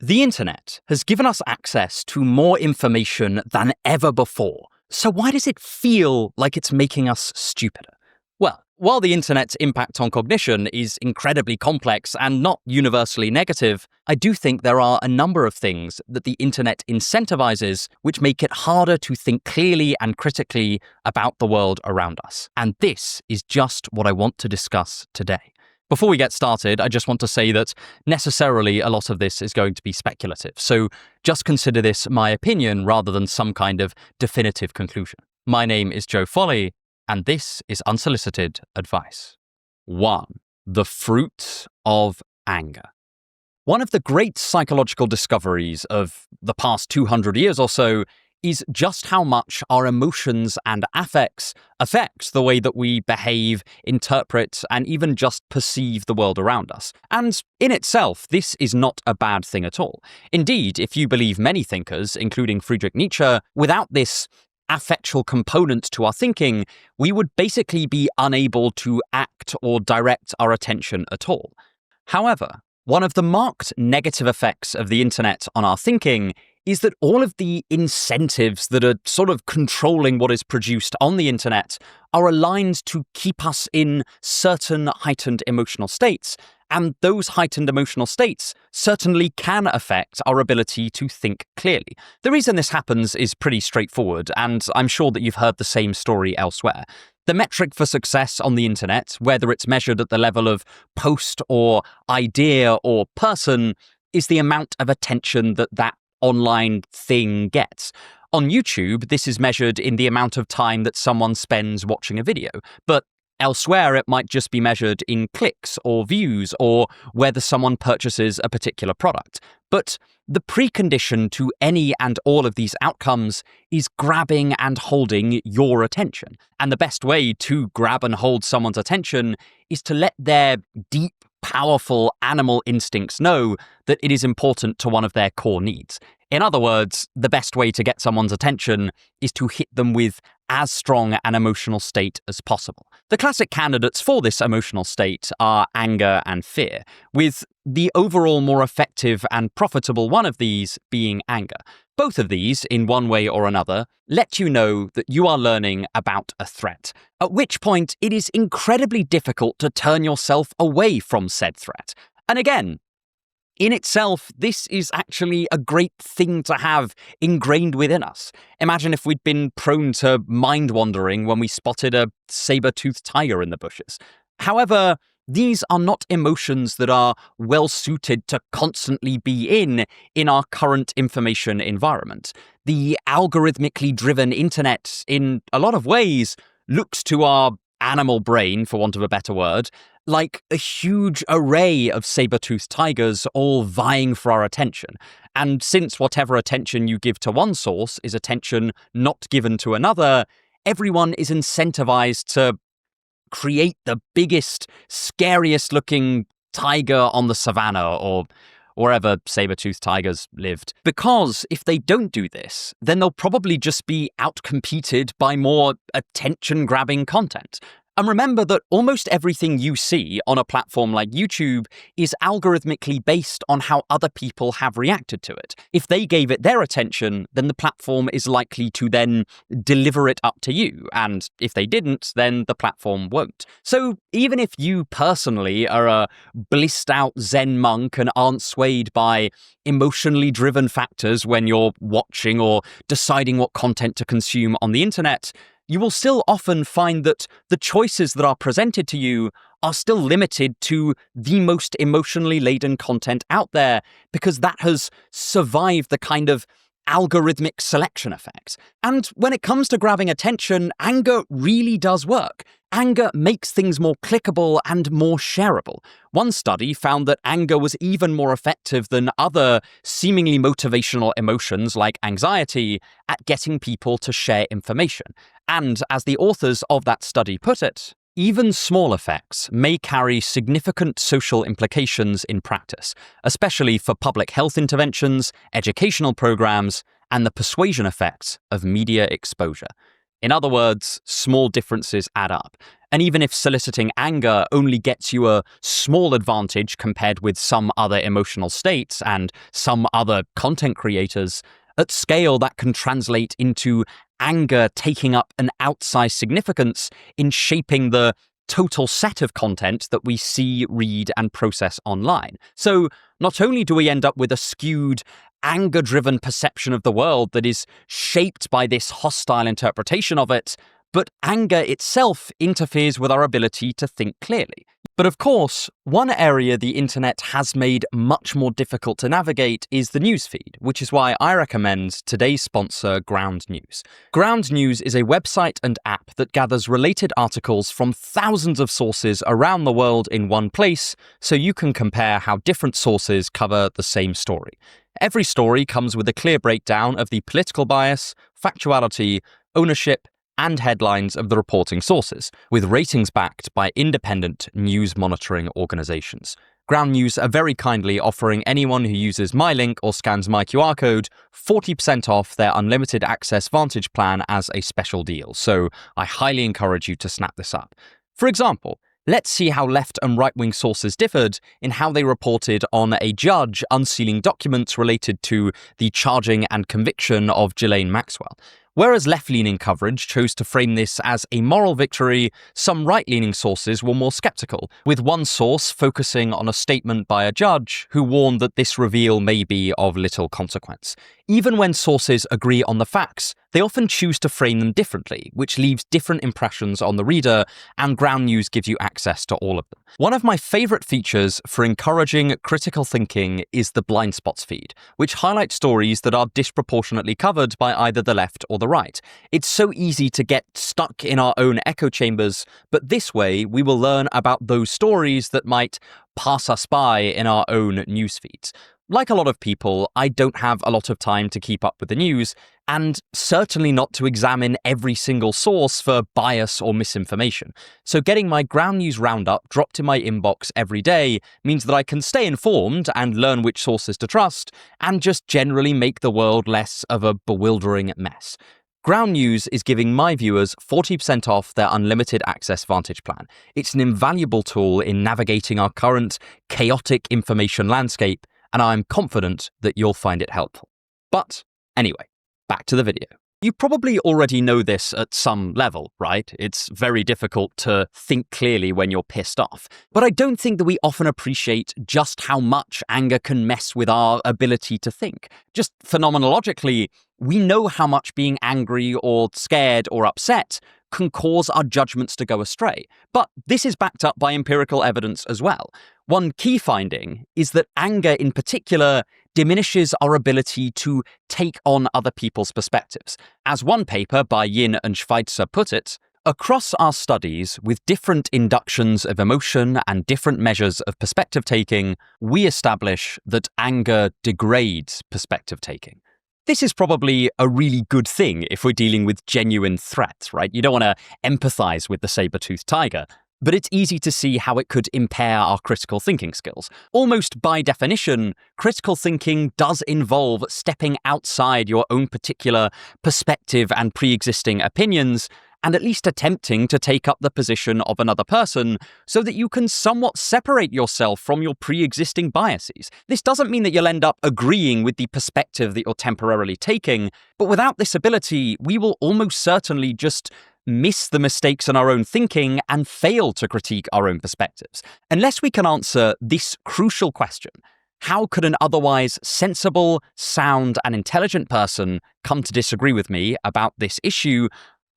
The internet has given us access to more information than ever before. So why does it feel like it's making us stupider? Well, while the internet's impact on cognition is incredibly complex and not universally negative, I do think there are a number of things that the internet incentivizes which make it harder to think clearly and critically about the world around us. And this is just what I want to discuss today. Before we get started, I just want to say that necessarily a lot of this is going to be speculative, so just consider this my opinion rather than some kind of definitive conclusion. My name is Joe Foley, and this is Unsolicited Advice. 1. The fruit of anger. One of the great psychological discoveries of the past 200 years or so is just how much our emotions and affects affect the way that we behave, interpret, and even just perceive the world around us. And in itself, this is not a bad thing at all. Indeed, if you believe many thinkers, including Friedrich Nietzsche, without this affectual component to our thinking, we would basically be unable to act or direct our attention at all. However, one of the marked negative effects of the internet on our thinking is that all of the incentives that are sort of controlling what is produced on the internet are aligned to keep us in certain heightened emotional states, and those heightened emotional states certainly can affect our ability to think clearly. The reason this happens is pretty straightforward, and I'm sure that you've heard the same story elsewhere. The metric for success on the internet, whether it's measured at the level of post or idea or person, is the amount of attention that online thing gets. On YouTube, this is measured in the amount of time that someone spends watching a video, but elsewhere it might just be measured in clicks or views or whether someone purchases a particular product. But the precondition to any and all of these outcomes is grabbing and holding your attention. And the best way to grab and hold someone's attention is to let their deep, powerful animal instincts know that it is important to one of their core needs. In other words, the best way to get someone's attention is to hit them with as strong an emotional state as possible. The classic candidates for this emotional state are anger and fear, with the overall more effective and profitable one of these being anger. Both of these, in one way or another, let you know that you are learning about a threat, at which point it is incredibly difficult to turn yourself away from said threat. And again, in itself, this is actually a great thing to have ingrained within us. Imagine if we'd been prone to mind-wandering when we spotted a saber-toothed tiger in the bushes. However, these are not emotions that are well-suited to constantly be in our current information environment. The algorithmically driven internet, in a lot of ways, looks to our animal brain, for want of a better word, like a huge array of saber-toothed tigers all vying for our attention. And since whatever attention you give to one source is attention not given to another, everyone is incentivized to create the biggest, scariest-looking tiger on the savannah or wherever saber-toothed tigers lived. Because if they don't do this, then they'll probably just be outcompeted by more attention-grabbing content. And remember that almost everything you see on a platform like YouTube is algorithmically based on how other people have reacted to it. If they gave it their attention, then the platform is likely to then deliver it up to you. And if they didn't, then the platform won't. So even if you personally are a blissed out Zen monk and aren't swayed by emotionally driven factors when you're watching or deciding what content to consume on the internet, you will still often find that the choices that are presented to you are still limited to the most emotionally laden content out there because that has survived the kind of algorithmic selection effect. And when it comes to grabbing attention, anger really does work. Anger makes things more clickable and more shareable. One study found that anger was even more effective than other seemingly motivational emotions like anxiety at getting people to share information. And as the authors of that study put it, even small effects may carry significant social implications in practice, especially for public health interventions, educational programs, and the persuasion effects of media exposure. In other words, small differences add up. And even if soliciting anger only gets you a small advantage compared with some other emotional states and some other content creators, at scale that can translate into anger taking up an outsized significance in shaping the total set of content that we see, read, and process online. So not only do we end up with a skewed, anger-driven perception of the world that is shaped by this hostile interpretation of it, but anger itself interferes with our ability to think clearly. But of course, one area the internet has made much more difficult to navigate is the newsfeed, which is why I recommend today's sponsor, Ground News. Ground News is a website and app that gathers related articles from thousands of sources around the world in one place, so you can compare how different sources cover the same story. Every story comes with a clear breakdown of the political bias, factuality, ownership, and headlines of the reporting sources, with ratings backed by independent news monitoring organizations. Ground News are very kindly offering anyone who uses my link or scans my QR code 40% off their unlimited access Vantage plan as a special deal, so I highly encourage you to snap this up. For example, let's see how left and right-wing sources differed in how they reported on a judge unsealing documents related to the charging and conviction of Ghislaine Maxwell. Whereas left-leaning coverage chose to frame this as a moral victory, some right-leaning sources were more skeptical, with one source focusing on a statement by a judge who warned that this reveal may be of little consequence. Even when sources agree on the facts, they often choose to frame them differently, which leaves different impressions on the reader, and Ground News gives you access to all of them. One of my favourite features for encouraging critical thinking is the blind spots feed, which highlights stories that are disproportionately covered by either the left or the right. It's so easy to get stuck in our own echo chambers, but this way we will learn about those stories that might pass us by in our own news feeds. Like a lot of people, I don't have a lot of time to keep up with the news, and certainly not to examine every single source for bias or misinformation. So getting my Ground News roundup dropped in my inbox every day means that I can stay informed and learn which sources to trust, and just generally make the world less of a bewildering mess. Ground News is giving my viewers 40% off their unlimited access Vantage plan. It's an invaluable tool in navigating our current chaotic information landscape, and I'm confident that you'll find it helpful. But anyway, back to the video. You probably already know this at some level, right? It's very difficult to think clearly when you're pissed off. But I don't think that we often appreciate just how much anger can mess with our ability to think. Just phenomenologically, we know how much being angry or scared or upset can cause our judgments to go astray. But this is backed up by empirical evidence as well. One key finding is that anger in particular diminishes our ability to take on other people's perspectives. As one paper by Yin and Schweitzer put it, across our studies with different inductions of emotion and different measures of perspective taking, we establish that anger degrades perspective taking. This is probably a really good thing if we're dealing with genuine threats, right? You don't want to empathize with the saber-toothed tiger. But it's easy to see how it could impair our critical thinking skills. Almost by definition, critical thinking does involve stepping outside your own particular perspective and pre-existing opinions, and at least attempting to take up the position of another person so that you can somewhat separate yourself from your pre-existing biases. This doesn't mean that you'll end up agreeing with the perspective that you're temporarily taking, but without this ability, we will almost certainly just miss the mistakes in our own thinking and fail to critique our own perspectives. Unless we can answer this crucial question, how could an otherwise sensible, sound, and intelligent person come to disagree with me about this issue?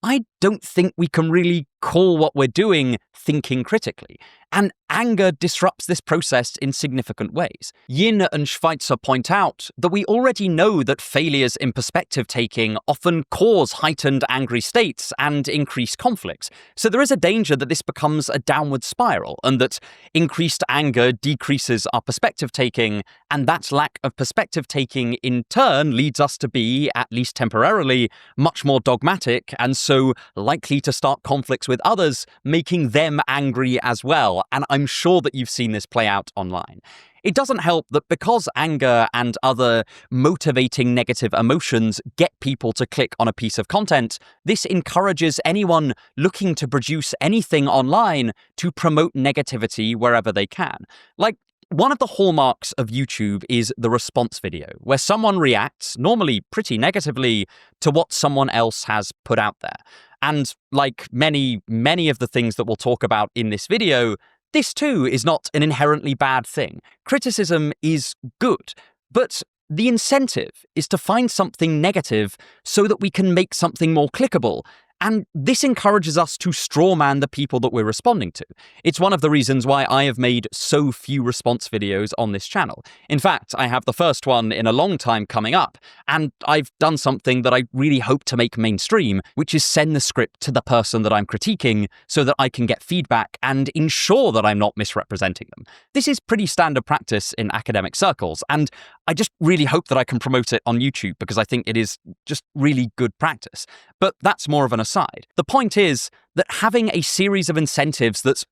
I don't think we can really call what we're doing thinking critically. And anger disrupts this process in significant ways. Yin and Schweitzer point out that we already know that failures in perspective taking often cause heightened angry states and increased conflicts. So there is a danger that this becomes a downward spiral, and that increased anger decreases our perspective taking, and that lack of perspective taking in turn leads us to be, at least temporarily, much more dogmatic, and so likely to start conflicts with others, making them angry as well. And I'm sure that you've seen this play out online. It doesn't help that because anger and other motivating negative emotions get people to click on a piece of content, this encourages anyone looking to produce anything online to promote negativity wherever they can. Like, one of the hallmarks of YouTube is the response video, where someone reacts, normally pretty negatively, to what someone else has put out there. And like many of the things that we'll talk about in this video, this too is not an inherently bad thing. Criticism is good, but the incentive is to find something negative so that we can make something more clickable. And this encourages us to strawman the people that we're responding to. It's one of the reasons why I have made so few response videos on this channel. In fact, I have the first one in a long time coming up, and I've done something that I really hope to make mainstream, which is send the script to the person that I'm critiquing so that I can get feedback and ensure that I'm not misrepresenting them. This is pretty standard practice in academic circles, and I just really hope that I can promote it on YouTube because I think it is just really good practice. But that's more of an aside. The point is that having a series of incentives that's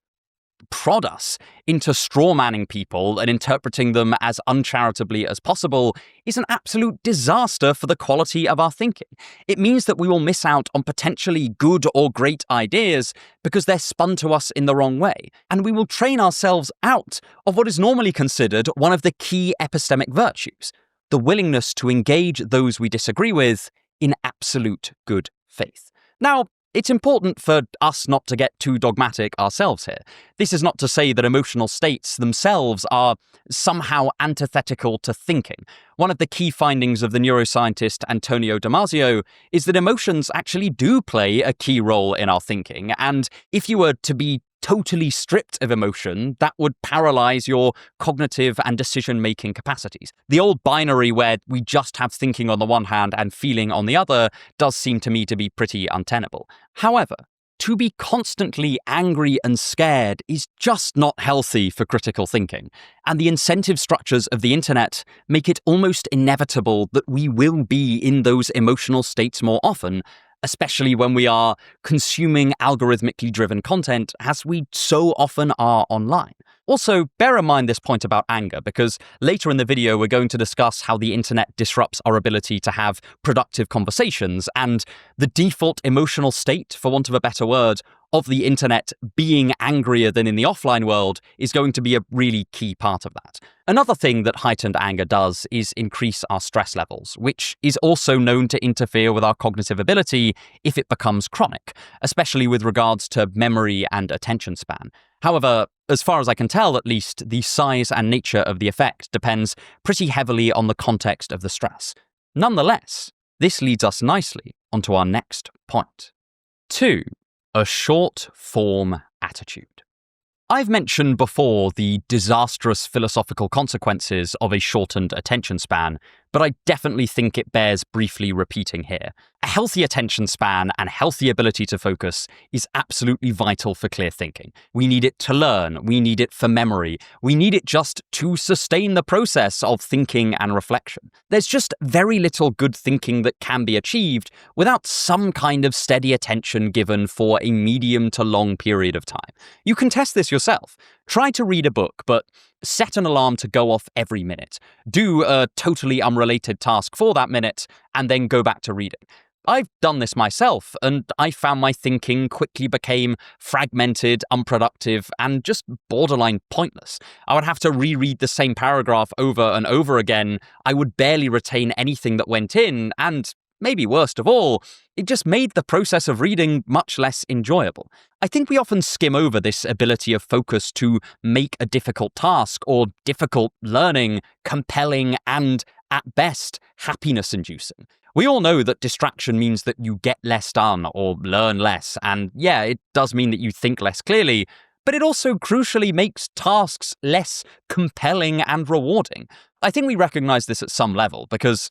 prod us into strawmanning people and interpreting them as uncharitably as possible is an absolute disaster for the quality of our thinking. It means that we will miss out on potentially good or great ideas because they're spun to us in the wrong way, and we will train ourselves out of what is normally considered one of the key epistemic virtues, the willingness to engage those we disagree with in absolute good faith. Now, it's important for us not to get too dogmatic ourselves here. This is not to say that emotional states themselves are somehow antithetical to thinking. One of the key findings of the neuroscientist Antonio Damasio is that emotions actually do play a key role in our thinking, and if you were to be totally stripped of emotion, that would paralyze your cognitive and decision-making capacities. The old binary where we just have thinking on the one hand and feeling on the other does seem to me to be pretty untenable. However, to be constantly angry and scared is just not healthy for critical thinking, and the incentive structures of the internet make it almost inevitable that we will be in those emotional states more often, especially when we are consuming algorithmically driven content, as we so often are online. Also, bear in mind this point about anger, because later in the video we're going to discuss how the internet disrupts our ability to have productive conversations, and the default emotional state, for want of a better word, of the internet being angrier than in the offline world is going to be a really key part of that. Another thing that heightened anger does is increase our stress levels, which is also known to interfere with our cognitive ability if it becomes chronic, especially with regards to memory and attention span. However, as far as I can tell at least, the size and nature of the effect depends pretty heavily on the context of the stress. Nonetheless, this leads us nicely onto our next point. 2. A short-form attitude. I've mentioned before the disastrous philosophical consequences of a shortened attention span, but I definitely think it bears briefly repeating here. A healthy attention span and healthy ability to focus is absolutely vital for clear thinking. We need it to learn, we need it for memory, we need it just to sustain the process of thinking and reflection. There's just very little good thinking that can be achieved without some kind of steady attention given for a medium to long period of time. You can test this yourself. Try to read a book, but set an alarm to go off every minute. Do a totally unrelated task for that minute, and then go back to reading. I've done this myself, and I found my thinking quickly became fragmented, unproductive, and just borderline pointless. I would have to reread the same paragraph over and over again. I would barely retain anything that went in, and maybe worst of all, it just made the process of reading much less enjoyable. I think we often skim over this ability of focus to make a difficult task or difficult learning compelling and, at best, happiness-inducing. We all know that distraction means that you get less done or learn less, and yeah, it does mean that you think less clearly, but it also crucially makes tasks less compelling and rewarding. I think we recognize this at some level because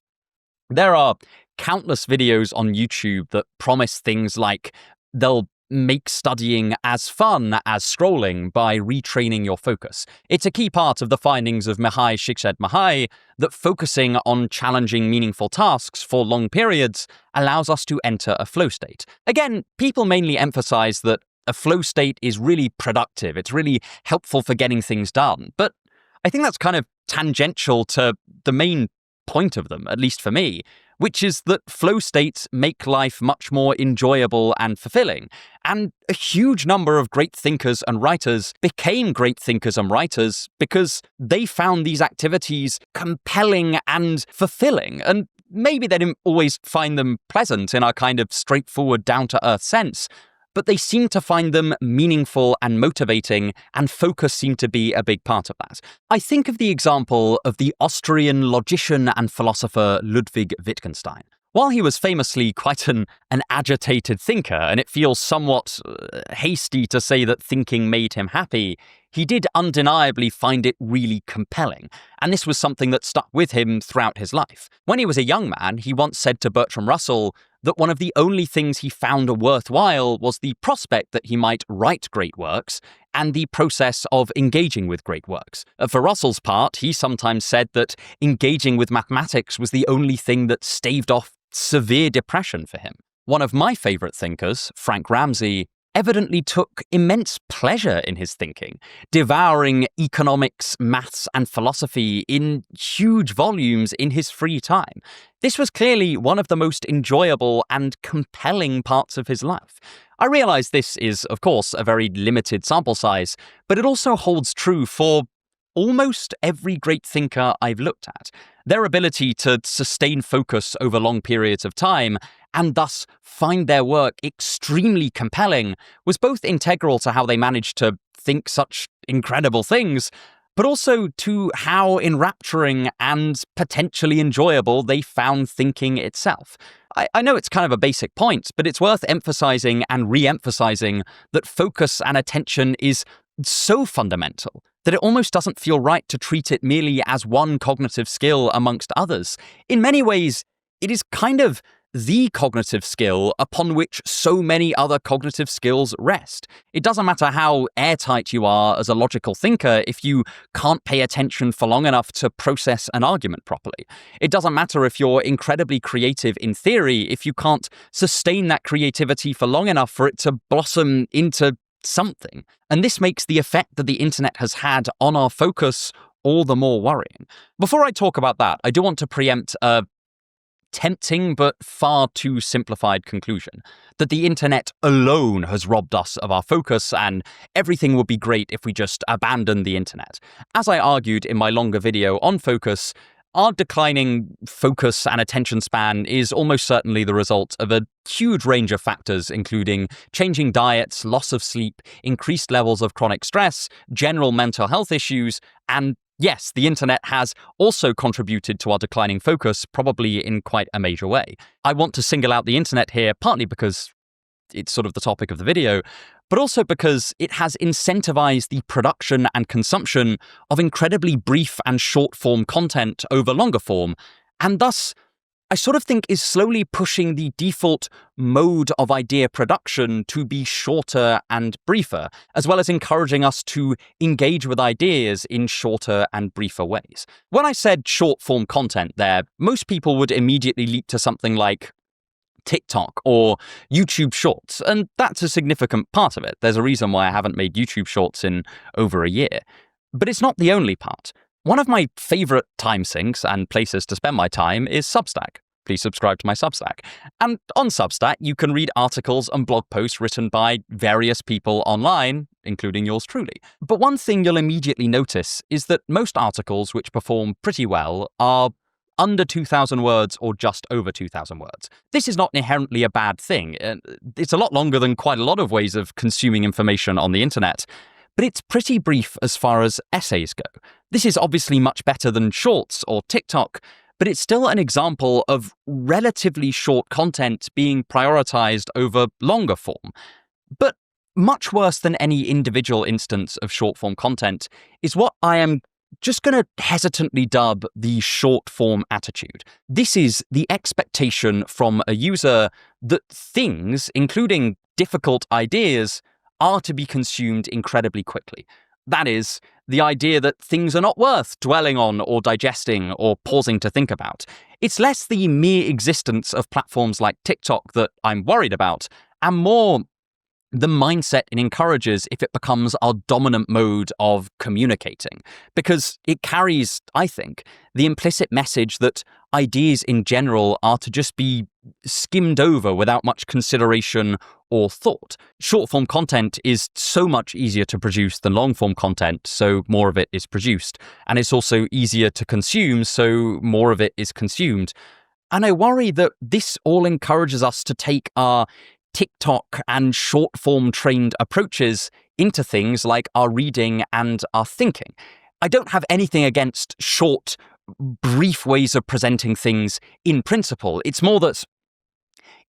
there are countless videos on YouTube that promise things like they'll make studying as fun as scrolling by retraining your focus. It's a key part of the findings of Mihai Csikszentmihalyi that focusing on challenging, meaningful tasks for long periods allows us to enter a flow state. Again, people mainly emphasize that a flow state is really productive. It's really helpful for getting things done. But I think that's kind of tangential to the main point of them, at least for me, which is that flow states make life much more enjoyable and fulfilling. And a huge number of great thinkers and writers became great thinkers and writers because they found these activities compelling and fulfilling. And maybe they didn't always find them pleasant in a kind of straightforward, down-to-earth sense, but they seem to find them meaningful and motivating, and focus seemed to be a big part of that. I think of the example of the Austrian logician and philosopher Ludwig Wittgenstein. While he was famously quite an agitated thinker, and it feels somewhat hasty to say that thinking made him happy, he did undeniably find it really compelling, and this was something that stuck with him throughout his life. When he was a young man, he once said to Bertrand Russell that one of the only things he found worthwhile was the prospect that he might write great works and the process of engaging with great works. For Russell's part, he sometimes said that engaging with mathematics was the only thing that staved off severe depression for him. One of my favourite thinkers, Frank Ramsey, evidently took immense pleasure in his thinking, devouring economics, maths, and philosophy in huge volumes in his free time. This was clearly one of the most enjoyable and compelling parts of his life. I realise this is, of course, a very limited sample size, but it also holds true for almost every great thinker I've looked at. Their ability to sustain focus over long periods of time and thus find their work extremely compelling was both integral to how they managed to think such incredible things, but also to how enrapturing and potentially enjoyable they found thinking itself. I know it's kind of a basic point, but it's worth emphasizing and re-emphasizing that focus and attention is so fundamental that it almost doesn't feel right to treat it merely as one cognitive skill amongst others. In many ways, it is kind of the cognitive skill upon which so many other cognitive skills rest. It doesn't matter how airtight you are as a logical thinker if you can't pay attention for long enough to process an argument properly. It doesn't matter if you're incredibly creative in theory if you can't sustain that creativity for long enough for it to blossom into something. And this makes the effect that the internet has had on our focus all the more worrying. Before I talk about that, I do want to preempt a tempting but far too simplified conclusion that the internet alone has robbed us of our focus and everything would be great if we just abandoned the internet. As I argued in my longer video on focus, our declining focus and attention span is almost certainly the result of a huge range of factors, including changing diets, loss of sleep, increased levels of chronic stress, general mental health issues, and yes, the internet has also contributed to our declining focus, probably in quite a major way. I want to single out the internet here, partly because it's sort of the topic of the video, but also because it has incentivized the production and consumption of incredibly brief and short-form content over longer form, and thus, I sort of think is slowly pushing the default mode of idea production to be shorter and briefer, as well as encouraging us to engage with ideas in shorter and briefer ways. When I said short-form content there, most people would immediately leap to something like TikTok or YouTube Shorts, and that's a significant part of it. There's a reason why I haven't made YouTube Shorts in over a year. But it's not the only part. One of my favorite time sinks and places to spend my time is Substack. Please subscribe to my Substack. And on Substack, you can read articles and blog posts written by various people online, including yours truly. But one thing you'll immediately notice is that most articles which perform pretty well are under 2,000 words or just over 2,000 words. This is not inherently a bad thing. It's a lot longer than quite a lot of ways of consuming information on the internet, but it's pretty brief as far as essays go. This is obviously much better than Shorts or TikTok, but it's still an example of relatively short content being prioritized over longer form. But much worse than any individual instance of short-form content is what I am just going to hesitantly dub the short-form attitude. This is the expectation from a user that things, including difficult ideas, are to be consumed incredibly quickly. That is, the idea that things are not worth dwelling on or digesting or pausing to think about. It's less the mere existence of platforms like TikTok that I'm worried about, and more the mindset it encourages if it becomes our dominant mode of communicating, because it carries, I think, the implicit message that ideas in general are to just be skimmed over without much consideration or thought. Short-form content is so much easier to produce than long-form content, so more of it is produced. And it's also easier to consume, so more of it is consumed. And I worry that this all encourages us to take our TikTok and short-form trained approaches into things like our reading and our thinking. I don't have anything against short, brief ways of presenting things in principle. It's more that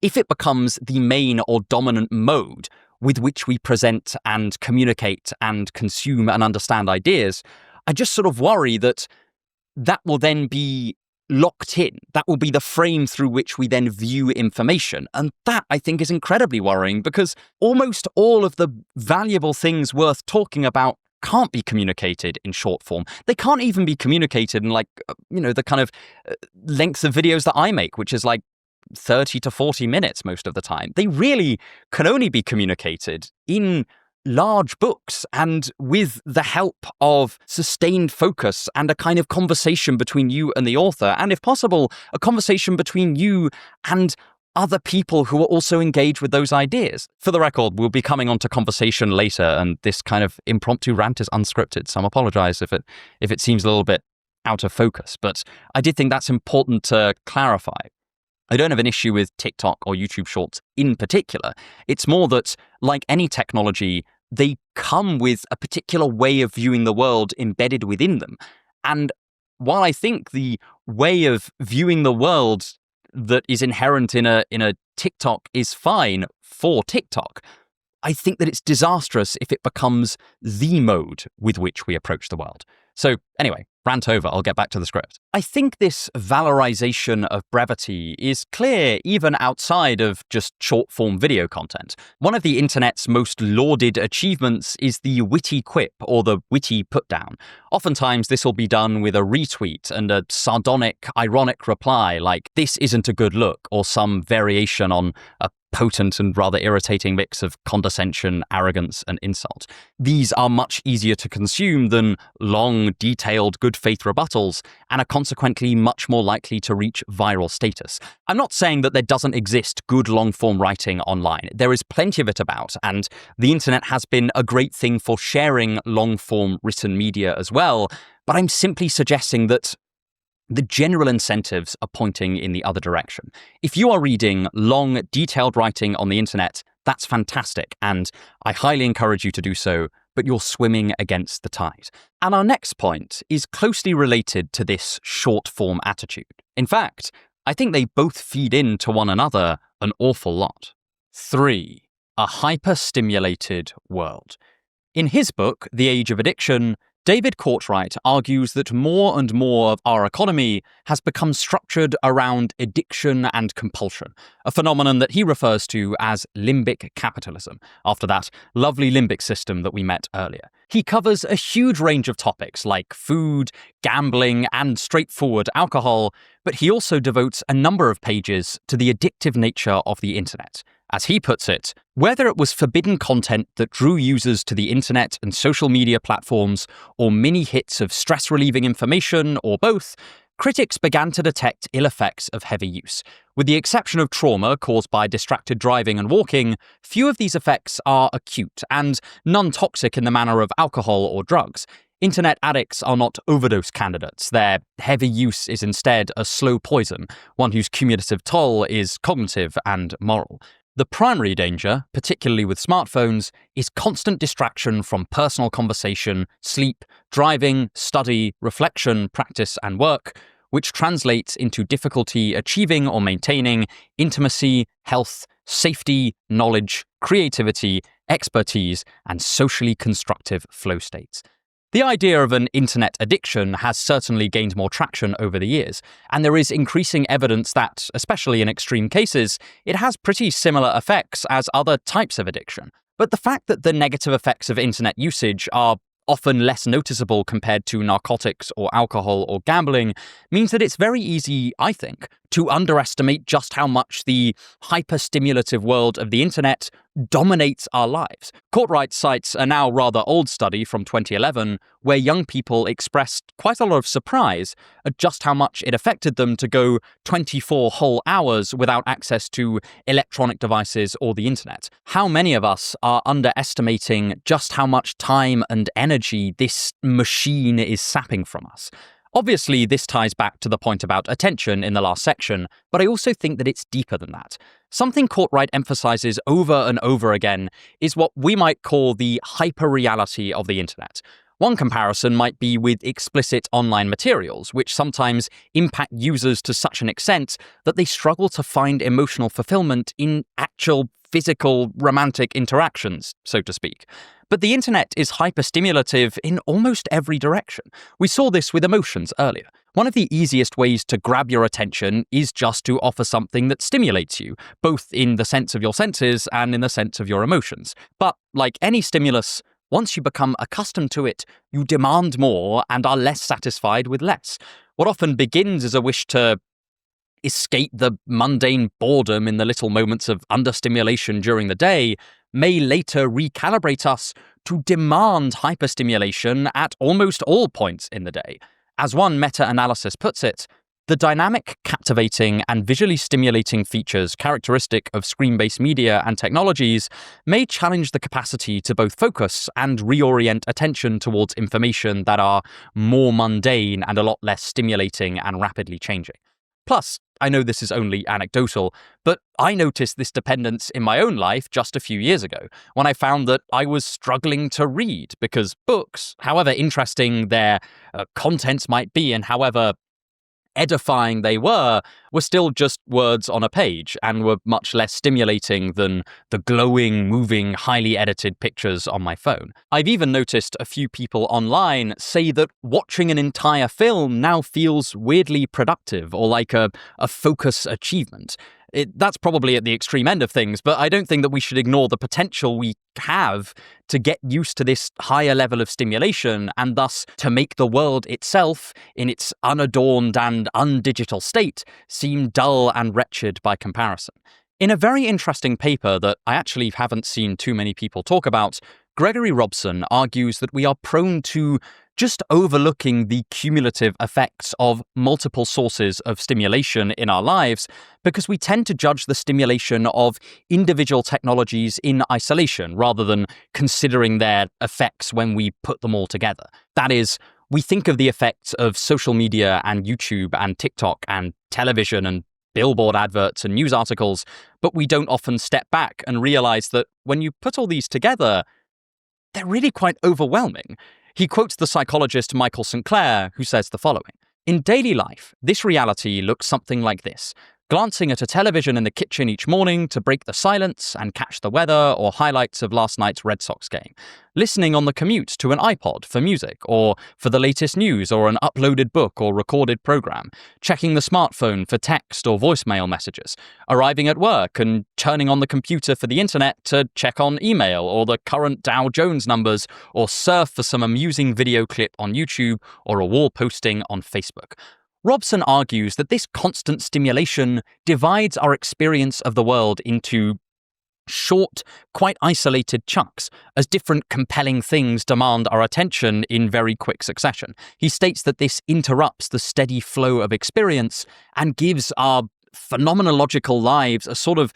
if it becomes the main or dominant mode with which we present and communicate and consume and understand ideas, I just sort of worry that that will then be locked in. That will be the frame through which we then view information. And that, I think, is incredibly worrying, because almost all of the valuable things worth talking about can't be communicated in short form. They can't even be communicated in the kind of length of videos that I make, which is like 30 to 40 minutes most of the time. They really can only be communicated in large books and with the help of sustained focus and a kind of conversation between you and the author, and if possible, a conversation between you and other people who are also engaged with those ideas. For the record, we'll be coming on to conversation later, and this kind of impromptu rant is unscripted, so I apologize if it seems a little bit out of focus, but I did think that's important to clarify. I don't have an issue with TikTok or YouTube Shorts in particular. It's more that, like any technology, they come with a particular way of viewing the world embedded within them. And while I think the way of viewing the world that is inherent in a TikTok is fine for TikTok, I think that it's disastrous if it becomes the mode with which we approach the world. So anyway, rant over, I'll get back to the script. I think this valorization of brevity is clear even outside of just short-form video content. One of the internet's most lauded achievements is the witty quip or the witty put-down. Oftentimes this will be done with a retweet and a sardonic, ironic reply like, "This isn't a good look," or some variation on a potent and rather irritating mix of condescension, arrogance, and insult. These are much easier to consume than long, detailed, good faith rebuttals, and are consequently much more likely to reach viral status. I'm not saying that there doesn't exist good long-form writing online. There is plenty of it about, and the internet has been a great thing for sharing long-form written media as well, but I'm simply suggesting that the general incentives are pointing in the other direction. If you are reading long, detailed writing on the internet, that's fantastic, and I highly encourage you to do so, but you're swimming against the tide. And our next point is closely related to this short-form attitude. In fact, I think they both feed into one another an awful lot. 3. A hyper-stimulated world. In his book, The Age of Addiction, David Courtwright argues that more and more of our economy has become structured around addiction and compulsion, a phenomenon that he refers to as limbic capitalism, after that lovely limbic system that we met earlier. He covers a huge range of topics like food, gambling, and straightforward alcohol, but he also devotes a number of pages to the addictive nature of the internet. As he puts it, whether it was forbidden content that drew users to the internet and social media platforms, or mini hits of stress-relieving information, or both, critics began to detect ill effects of heavy use. With the exception of trauma caused by distracted driving and walking, few of these effects are acute, and none toxic in the manner of alcohol or drugs. Internet addicts are not overdose candidates. Their heavy use is instead a slow poison, one whose cumulative toll is cognitive and moral. The primary danger, particularly with smartphones, is constant distraction from personal conversation, sleep, driving, study, reflection, practice, and work, which translates into difficulty achieving or maintaining intimacy, health, safety, knowledge, creativity, expertise, and socially constructive flow states. The idea of an internet addiction has certainly gained more traction over the years, and there is increasing evidence that, especially in extreme cases, it has pretty similar effects as other types of addiction. But the fact that the negative effects of internet usage are often less noticeable compared to narcotics or alcohol or gambling means that it's very easy, I think, to underestimate just how much the hyper-stimulative world of the internet dominates our lives. Courtright cites a now rather old study from 2011 where young people expressed quite a lot of surprise at just how much it affected them to go 24 whole hours without access to electronic devices or the internet. How many of us are underestimating just how much time and energy this machine is sapping from us? Obviously, this ties back to the point about attention in the last section, but I also think that it's deeper than that. Something Courtright emphasizes over and over again is what we might call the hyper-reality of the internet. One comparison might be with explicit online materials, which sometimes impact users to such an extent that they struggle to find emotional fulfillment in actual physical romantic interactions, so to speak. But the internet is hyper-stimulative in almost every direction. We saw this with emotions earlier. One of the easiest ways to grab your attention is just to offer something that stimulates you, both in the sense of your senses and in the sense of your emotions. But like any stimulus, once you become accustomed to it, you demand more and are less satisfied with less. What often begins as a wish to escape the mundane boredom in the little moments of understimulation during the day may later recalibrate us to demand hyperstimulation at almost all points in the day. As one meta-analysis puts it, the dynamic, captivating, and visually stimulating features characteristic of screen-based media and technologies may challenge the capacity to both focus and reorient attention towards information that are more mundane and a lot less stimulating and rapidly changing. Plus, I know this is only anecdotal, but I noticed this dependence in my own life just a few years ago, when I found that I was struggling to read because books, however interesting their contents might be and however edifying they were still just words on a page and were much less stimulating than the glowing, moving, highly edited pictures on my phone. I've even noticed a few people online say that watching an entire film now feels weirdly productive or like a focus achievement. That's probably at the extreme end of things, but I don't think that we should ignore the potential we have to get used to this higher level of stimulation and thus to make the world itself, in its unadorned and undigital state, seem dull and wretched by comparison. In a very interesting paper that I actually haven't seen too many people talk about, Gregory Robson argues that we are prone to just overlooking the cumulative effects of multiple sources of stimulation in our lives because we tend to judge the stimulation of individual technologies in isolation rather than considering their effects when we put them all together. That is, we think of the effects of social media and YouTube and TikTok and television and billboard adverts and news articles, but we don't often step back and realize that when you put all these together, they're really quite overwhelming. He quotes the psychologist Michael St. Clair, who says the following: "In daily life, this reality looks something like this. Glancing at a television in the kitchen each morning to break the silence and catch the weather or highlights of last night's Red Sox game. Listening on the commute to an iPod for music or for the latest news or an uploaded book or recorded program. Checking the smartphone for text or voicemail messages. Arriving at work and turning on the computer for the internet to check on email or the current Dow Jones numbers or surf for some amusing video clip on YouTube or a wall posting on Facebook." Robson argues that this constant stimulation divides our experience of the world into short, quite isolated chunks, as different compelling things demand our attention in very quick succession. He states that this interrupts the steady flow of experience and gives our phenomenological lives a sort of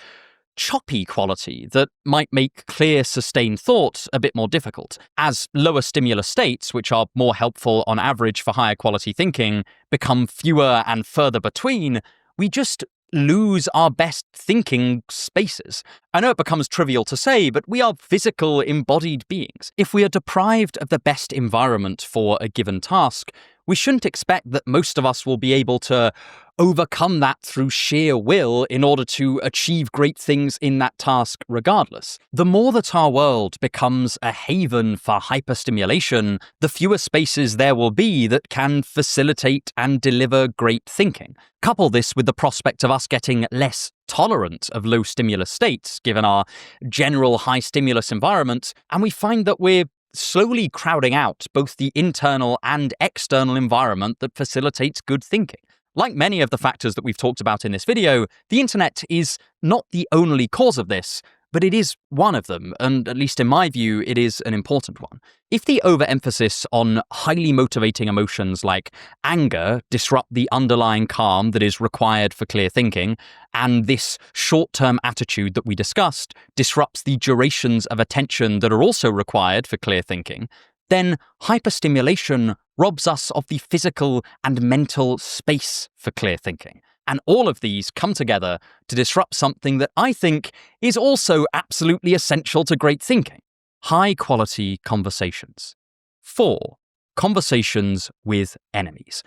choppy quality that might make clear, sustained thought a bit more difficult. As lower stimulus states, which are more helpful on average for higher quality thinking, become fewer and further between, we just lose our best thinking spaces. I know it becomes trivial to say, but we are physical, embodied beings. If we are deprived of the best environment for a given task, we shouldn't expect that most of us will be able to overcome that through sheer will in order to achieve great things in that task regardless. The more that our world becomes a haven for hyperstimulation, the fewer spaces there will be that can facilitate and deliver great thinking. Couple this with the prospect of us getting less tolerant of low stimulus states, given our general high stimulus environment, and we find that we're slowly crowding out both the internal and external environment that facilitates good thinking. Like many of the factors that we've talked about in this video, the internet is not the only cause of this, but it is one of them, and at least in my view, it is an important one. If the overemphasis on highly motivating emotions like anger disrupt the underlying calm that is required for clear thinking, and this short-term attitude that we discussed disrupts the durations of attention that are also required for clear thinking, then hyperstimulation robs us of the physical and mental space for clear thinking. And all of these come together to disrupt something that I think is also absolutely essential to great thinking: high-quality conversations. 4. Conversations with enemies.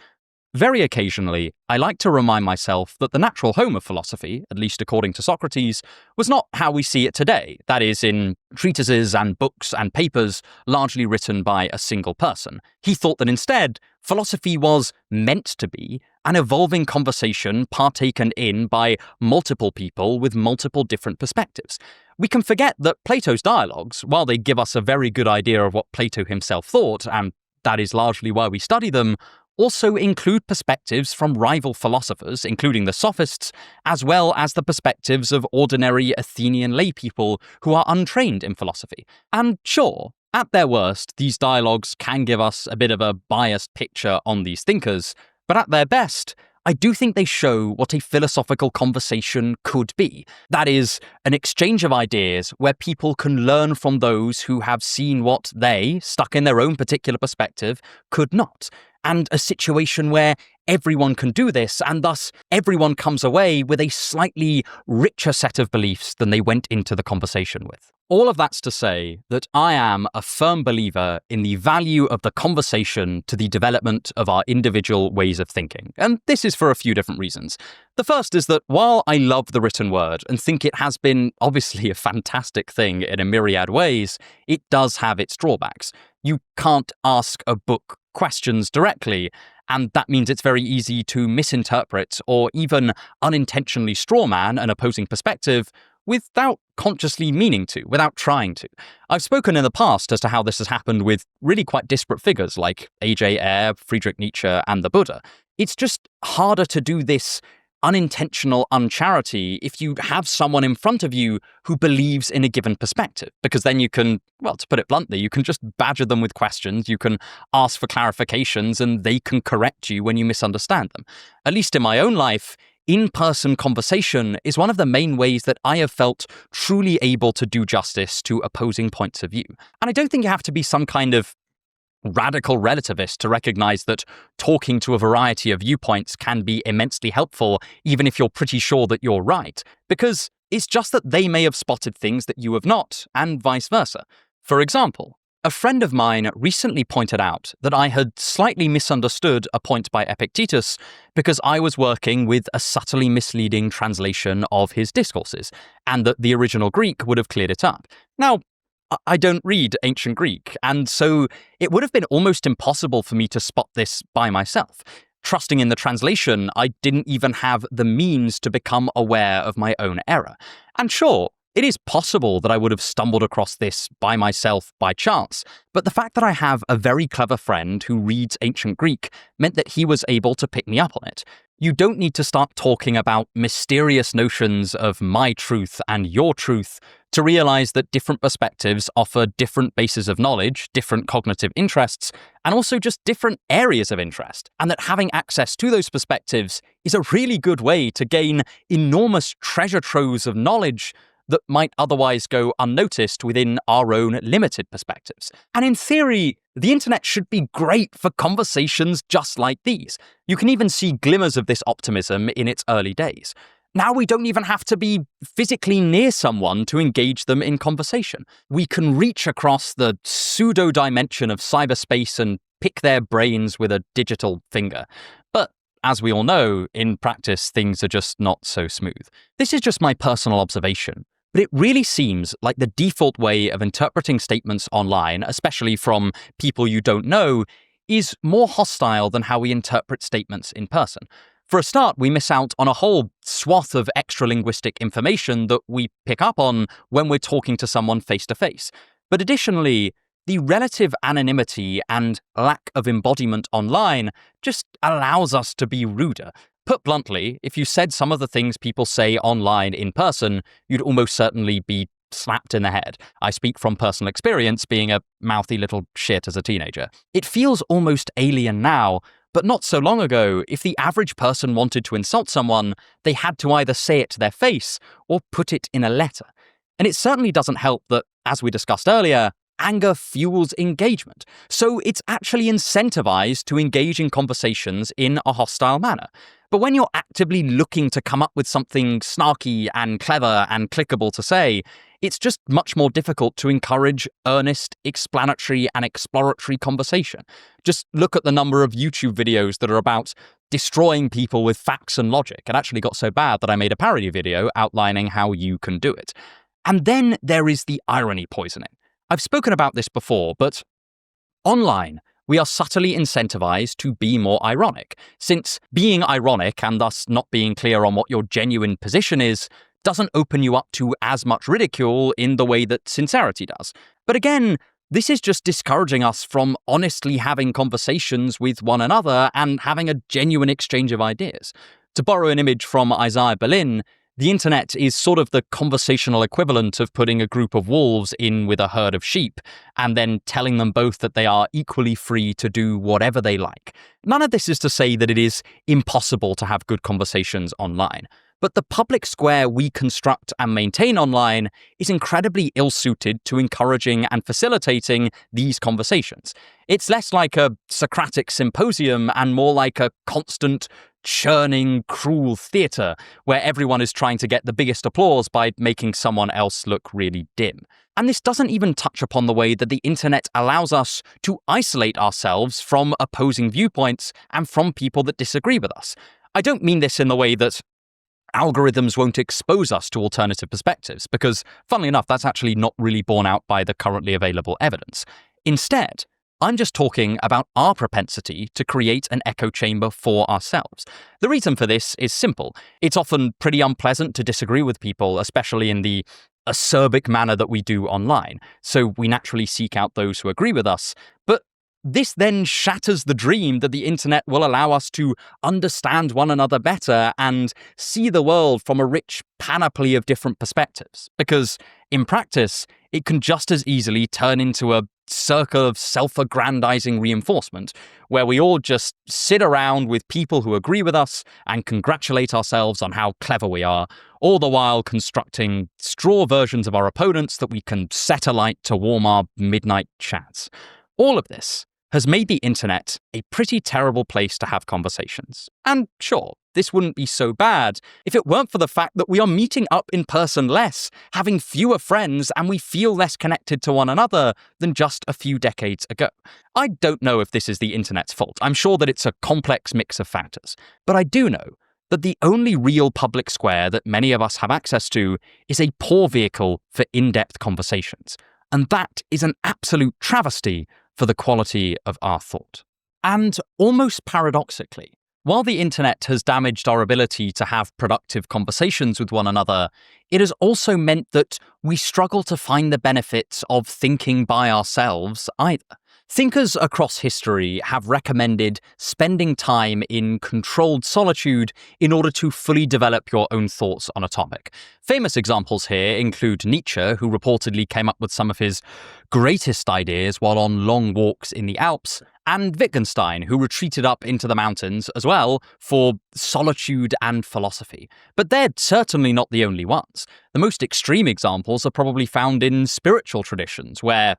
Very occasionally, I like to remind myself that the natural home of philosophy, at least according to Socrates, was not how we see it today, that is, in treatises and books and papers largely written by a single person. He thought that instead, philosophy was meant to be an evolving conversation partaken in by multiple people with multiple different perspectives. We can forget that Plato's dialogues, while they give us a very good idea of what Plato himself thought, and that is largely why we study them, also include perspectives from rival philosophers, including the sophists, as well as the perspectives of ordinary Athenian laypeople who are untrained in philosophy. And sure, at their worst, these dialogues can give us a bit of a biased picture on these thinkers, but at their best, I do think they show what a philosophical conversation could be. That is, an exchange of ideas where people can learn from those who have seen what they, stuck in their own particular perspective, could not. And a situation where everyone can do this, and thus everyone comes away with a slightly richer set of beliefs than they went into the conversation with. All of that's to say that I am a firm believer in the value of the conversation to the development of our individual ways of thinking. And this is for a few different reasons. The first is that while I love the written word and think it has been obviously a fantastic thing in a myriad ways, it does have its drawbacks. You can't ask a book questions directly, and that means it's very easy to misinterpret or even unintentionally strawman an opposing perspective without consciously meaning to, without trying to. I've spoken in the past as to how this has happened with really quite disparate figures like A.J. Ayer, Friedrich Nietzsche, and the Buddha. It's just harder to do this unintentional uncharity if you have someone in front of you who believes in a given perspective, because then you can, well, to put it bluntly, you can just badger them with questions, you can ask for clarifications, and they can correct you when you misunderstand them. At least in my own life, in-person conversation is one of the main ways that I have felt truly able to do justice to opposing points of view. And I don't think you have to be some kind of radical relativist to recognize that talking to a variety of viewpoints can be immensely helpful, even if you're pretty sure that you're right, because it's just that they may have spotted things that you have not, and vice versa. For example, a friend of mine recently pointed out that I had slightly misunderstood a point by Epictetus because I was working with a subtly misleading translation of his discourses, and that the original Greek would have cleared it up. Now, I don't read ancient Greek, and so it would have been almost impossible for me to spot this by myself. Trusting in the translation, I didn't even have the means to become aware of my own error. And sure, it is possible that I would have stumbled across this by myself by chance, but the fact that I have a very clever friend who reads ancient Greek meant that he was able to pick me up on it. You don't need to start talking about mysterious notions of my truth and your truth to realize that different perspectives offer different bases of knowledge, different cognitive interests, and also just different areas of interest, and that having access to those perspectives is a really good way to gain enormous treasure troves of knowledge that might otherwise go unnoticed within our own limited perspectives. And in theory, the internet should be great for conversations just like these. You can even see glimmers of this optimism in its early days. Now we don't even have to be physically near someone to engage them in conversation. We can reach across the pseudo-dimension of cyberspace and pick their brains with a digital finger. But as we all know, in practice, things are just not so smooth. This is just my personal observation, but it really seems like the default way of interpreting statements online, especially from people you don't know, is more hostile than how we interpret statements in person. For a start, we miss out on a whole swath of extra-linguistic information that we pick up on when we're talking to someone face-to-face. But additionally, the relative anonymity and lack of embodiment online just allows us to be ruder. Put bluntly, if you said some of the things people say online in person, you'd almost certainly be slapped in the head. I speak from personal experience, being a mouthy little shit as a teenager. It feels almost alien now, but not so long ago, if the average person wanted to insult someone, they had to either say it to their face or put it in a letter. And it certainly doesn't help that, as we discussed earlier, anger fuels engagement. So it's actually incentivized to engage in conversations in a hostile manner. But when you're actively looking to come up with something snarky and clever and clickable to say, it's just much more difficult to encourage earnest, explanatory, and exploratory conversation. Just look at the number of YouTube videos that are about destroying people with facts and logic. It actually got so bad that I made a parody video outlining how you can do it. And then there is the irony poisoning. I've spoken about this before, but online, we are subtly incentivized to be more ironic, since being ironic and thus not being clear on what your genuine position is doesn't open you up to as much ridicule in the way that sincerity does. But again, this is just discouraging us from honestly having conversations with one another and having a genuine exchange of ideas. To borrow an image from Isaiah Berlin, the internet is sort of the conversational equivalent of putting a group of wolves in with a herd of sheep, and then telling them both that they are equally free to do whatever they like. None of this is to say that it is impossible to have good conversations online, but the public square we construct and maintain online is incredibly ill-suited to encouraging and facilitating these conversations. It's less like a Socratic symposium and more like a constant, churning, cruel theatre where everyone is trying to get the biggest applause by making someone else look really dim. And this doesn't even touch upon the way that the internet allows us to isolate ourselves from opposing viewpoints and from people that disagree with us. I don't mean this in the way that algorithms won't expose us to alternative perspectives, because, funnily enough, that's actually not really borne out by the currently available evidence. Instead, I'm just talking about our propensity to create an echo chamber for ourselves. The reason for this is simple. It's often pretty unpleasant to disagree with people, especially in the acerbic manner that we do online. So we naturally seek out those who agree with us. But this then shatters the dream that the internet will allow us to understand one another better and see the world from a rich panoply of different perspectives. Because in practice, it can just as easily turn into a circle of self-aggrandizing reinforcement, where we all just sit around with people who agree with us and congratulate ourselves on how clever we are, all the while constructing straw versions of our opponents that we can set alight to warm our midnight chats. All of this has made the internet a pretty terrible place to have conversations. And sure, this wouldn't be so bad if it weren't for the fact that we are meeting up in person less, having fewer friends, and we feel less connected to one another than just a few decades ago. I don't know if this is the internet's fault. I'm sure that it's a complex mix of factors. But I do know that the only real public square that many of us have access to is a poor vehicle for in-depth conversations. And that is an absolute travesty for the quality of our thought. And almost paradoxically, while the internet has damaged our ability to have productive conversations with one another, it has also meant that we struggle to find the benefits of thinking by ourselves either. Thinkers across history have recommended spending time in controlled solitude in order to fully develop your own thoughts on a topic. Famous examples here include Nietzsche, who reportedly came up with some of his greatest ideas while on long walks in the Alps, and Wittgenstein, who retreated up into the mountains as well for solitude and philosophy. But they're certainly not the only ones. The most extreme examples are probably found in spiritual traditions, where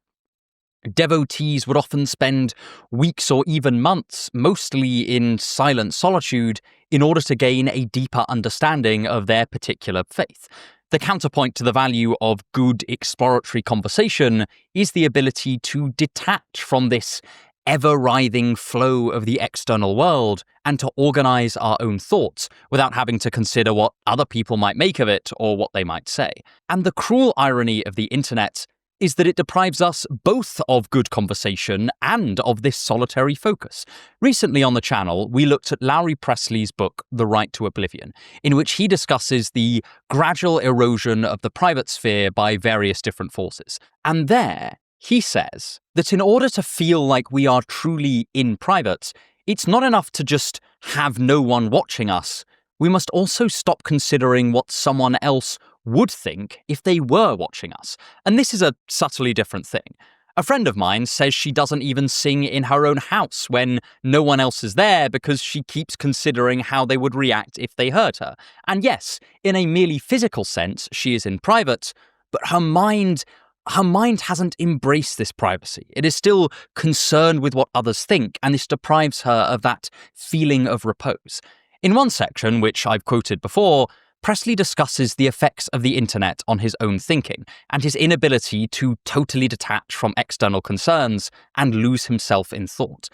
devotees would often spend weeks or even months, mostly in silent solitude, in order to gain a deeper understanding of their particular faith. The counterpoint to the value of good exploratory conversation is the ability to detach from this ever-writhing flow of the external world and to organize our own thoughts without having to consider what other people might make of it or what they might say. And the cruel irony of the internet is that it deprives us both of good conversation and of this solitary focus. Recently on the channel, we looked at Lowry Presley's book, The Right to Oblivion, in which he discusses the gradual erosion of the private sphere by various different forces. And there, he says that in order to feel like we are truly in private, it's not enough to just have no one watching us, we must also stop considering what someone else would think if they were watching us. And this is a subtly different thing. A friend of mine says she doesn't even sing in her own house when no one else is there because she keeps considering how they would react if they heard her. And yes, in a merely physical sense, she is in private, but her mind hasn't embraced this privacy. It is still concerned with what others think, and this deprives her of that feeling of repose. In one section, which I've quoted before, Presley discusses the effects of the internet on his own thinking and his inability to totally detach from external concerns and lose himself in thought.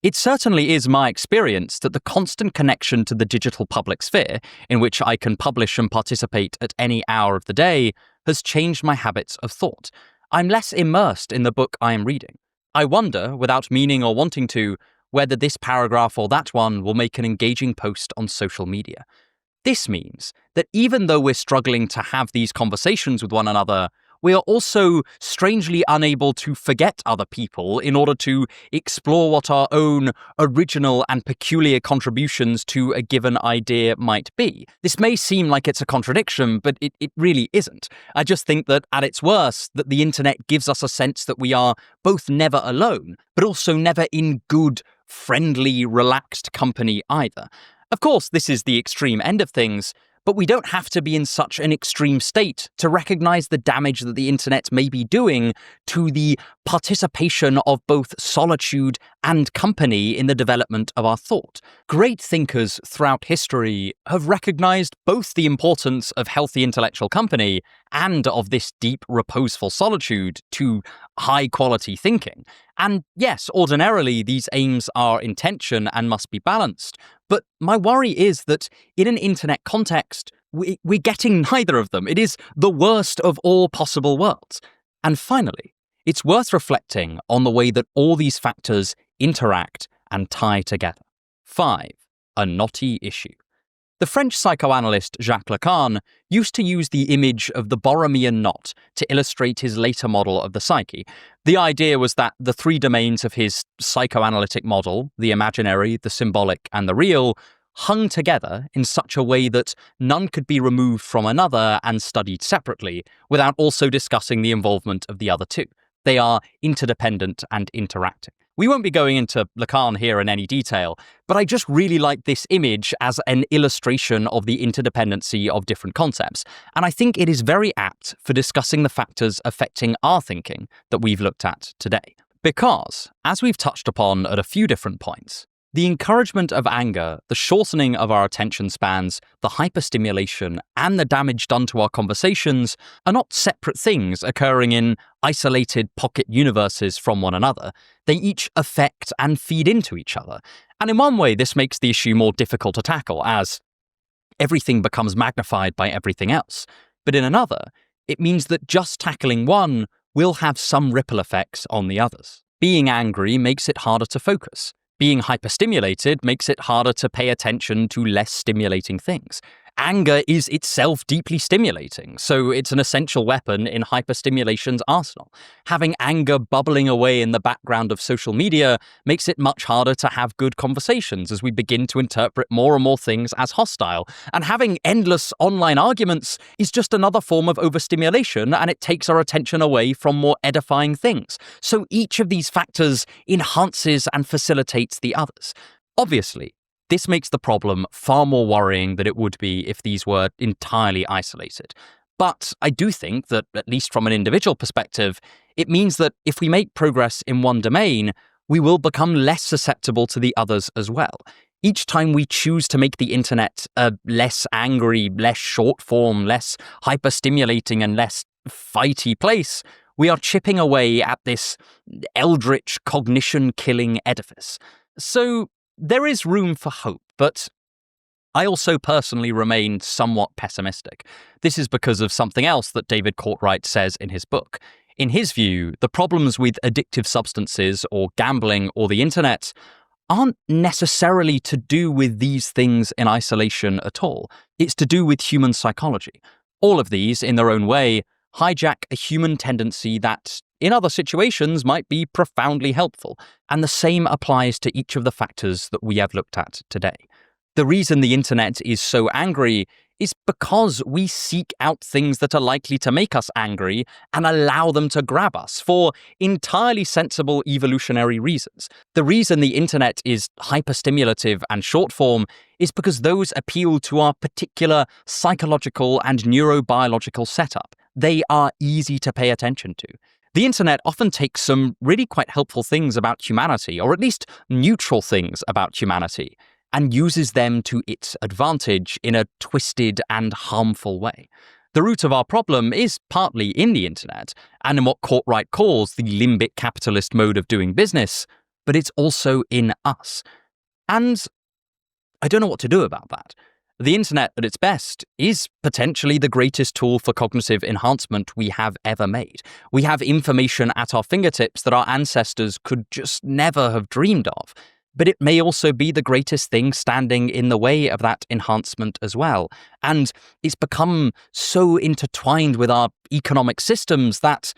It certainly is my experience that the constant connection to the digital public sphere, in which I can publish and participate at any hour of the day, has changed my habits of thought. I'm less immersed in the book I am reading. I wonder, without meaning or wanting to, whether this paragraph or that one will make an engaging post on social media. This means that even though we're struggling to have these conversations with one another, we are also strangely unable to forget other people in order to explore what our own original and peculiar contributions to a given idea might be. This may seem like it's a contradiction, but it really isn't. I just think that at its worst, that the internet gives us a sense that we are both never alone, but also never in good, friendly, relaxed company either. Of course, this is the extreme end of things, but we don't have to be in such an extreme state to recognize the damage that the internet may be doing to the participation of both solitude and company in the development of our thought. Great thinkers throughout history have recognized both the importance of healthy intellectual company and of this deep, reposeful solitude to high-quality thinking. And yes, ordinarily, these aims are in tension and must be balanced. But my worry is that in an internet context, we're getting neither of them. It is the worst of all possible worlds. And finally, it's worth reflecting on the way that all these factors interact and tie together. 5. A knotty issue. The French psychoanalyst Jacques Lacan used to use the image of the Borromean knot to illustrate his later model of the psyche. The idea was that the three domains of his psychoanalytic model, the imaginary, the symbolic, and the real, hung together in such a way that none could be removed from another and studied separately, without also discussing the involvement of the other two. They are interdependent and interacting. We won't be going into Lacan here in any detail, but I just really like this image as an illustration of the interdependency of different concepts, and I think it is very apt for discussing the factors affecting our thinking that we've looked at today. Because, as we've touched upon at a few different points, the encouragement of anger, the shortening of our attention spans, the hyperstimulation, and the damage done to our conversations are not separate things occurring in isolated pocket universes from one another. They each affect and feed into each other. And in one way, this makes the issue more difficult to tackle, as everything becomes magnified by everything else. But in another, it means that just tackling one will have some ripple effects on the others. Being angry makes it harder to focus. Being hyperstimulated makes it harder to pay attention to less stimulating things. Anger is itself deeply stimulating, so it's an essential weapon in hyperstimulation's arsenal. Having anger bubbling away in the background of social media makes it much harder to have good conversations as we begin to interpret more and more things as hostile. And having endless online arguments is just another form of overstimulation, and it takes our attention away from more edifying things. So each of these factors enhances and facilitates the others. Obviously, this makes the problem far more worrying than it would be if these were entirely isolated. But I do think that, at least from an individual perspective, it means that if we make progress in one domain, we will become less susceptible to the others as well. Each time we choose to make the internet a less angry, less short form, less hyperstimulating, and less fighty place, we are chipping away at this eldritch cognition-killing edifice. So there is room for hope, but I also personally remain somewhat pessimistic. This is because of something else that David Courtwright says in his book. In his view, the problems with addictive substances or gambling or the internet aren't necessarily to do with these things in isolation at all. It's to do with human psychology. All of these, in their own way, hijack a human tendency that, in other situations, might be profoundly helpful, and the same applies to each of the factors that we have looked at today. The reason the internet is so angry is because we seek out things that are likely to make us angry and allow them to grab us for entirely sensible evolutionary reasons. The reason the internet is hyperstimulative and short form is because those appeal to our particular psychological and neurobiological setup. They are easy to pay attention to. The internet often takes some really quite helpful things about humanity, or at least neutral things about humanity, and uses them to its advantage in a twisted and harmful way. The root of our problem is partly in the internet, and in what Courtright calls the limbic capitalist mode of doing business, but it's also in us. And I don't know what to do about that. The internet, at its best, is potentially the greatest tool for cognitive enhancement we have ever made. We have information at our fingertips that our ancestors could just never have dreamed of. But it may also be the greatest thing standing in the way of that enhancement as well. And it's become so intertwined with our economic systems that,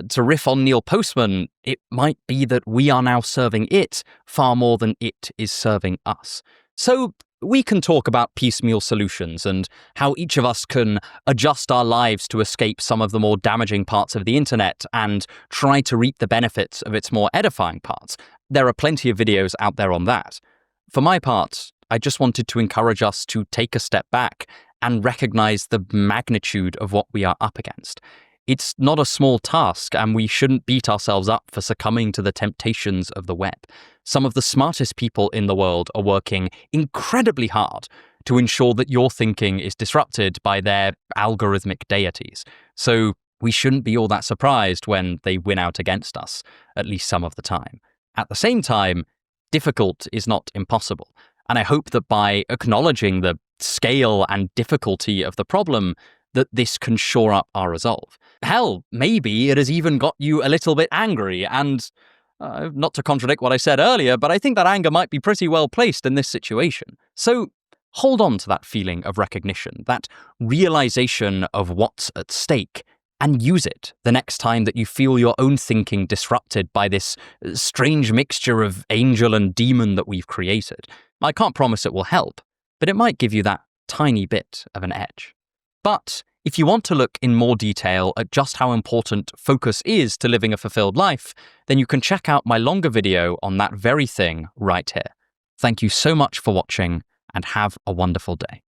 to riff on Neil Postman, it might be that we are now serving it far more than it is serving us. So we can talk about piecemeal solutions and how each of us can adjust our lives to escape some of the more damaging parts of the internet and try to reap the benefits of its more edifying parts. There are plenty of videos out there on that. For my part, I just wanted to encourage us to take a step back and recognize the magnitude of what we are up against. It's not a small task, and we shouldn't beat ourselves up for succumbing to the temptations of the web. Some of the smartest people in the world are working incredibly hard to ensure that your thinking is disrupted by their algorithmic deities. So we shouldn't be all that surprised when they win out against us, at least some of the time. At the same time, difficult is not impossible. And I hope that by acknowledging the scale and difficulty of the problem, that this can shore up our resolve. Hell, maybe it has even got you a little bit angry, and not to contradict what I said earlier, but I think that anger might be pretty well placed in this situation. So hold on to that feeling of recognition, that realization of what's at stake, and use it the next time that you feel your own thinking disrupted by this strange mixture of angel and demon that we've created. I can't promise it will help, but it might give you that tiny bit of an edge. But if you want to look in more detail at just how important focus is to living a fulfilled life, then you can check out my longer video on that very thing right here. Thank you so much for watching, and have a wonderful day.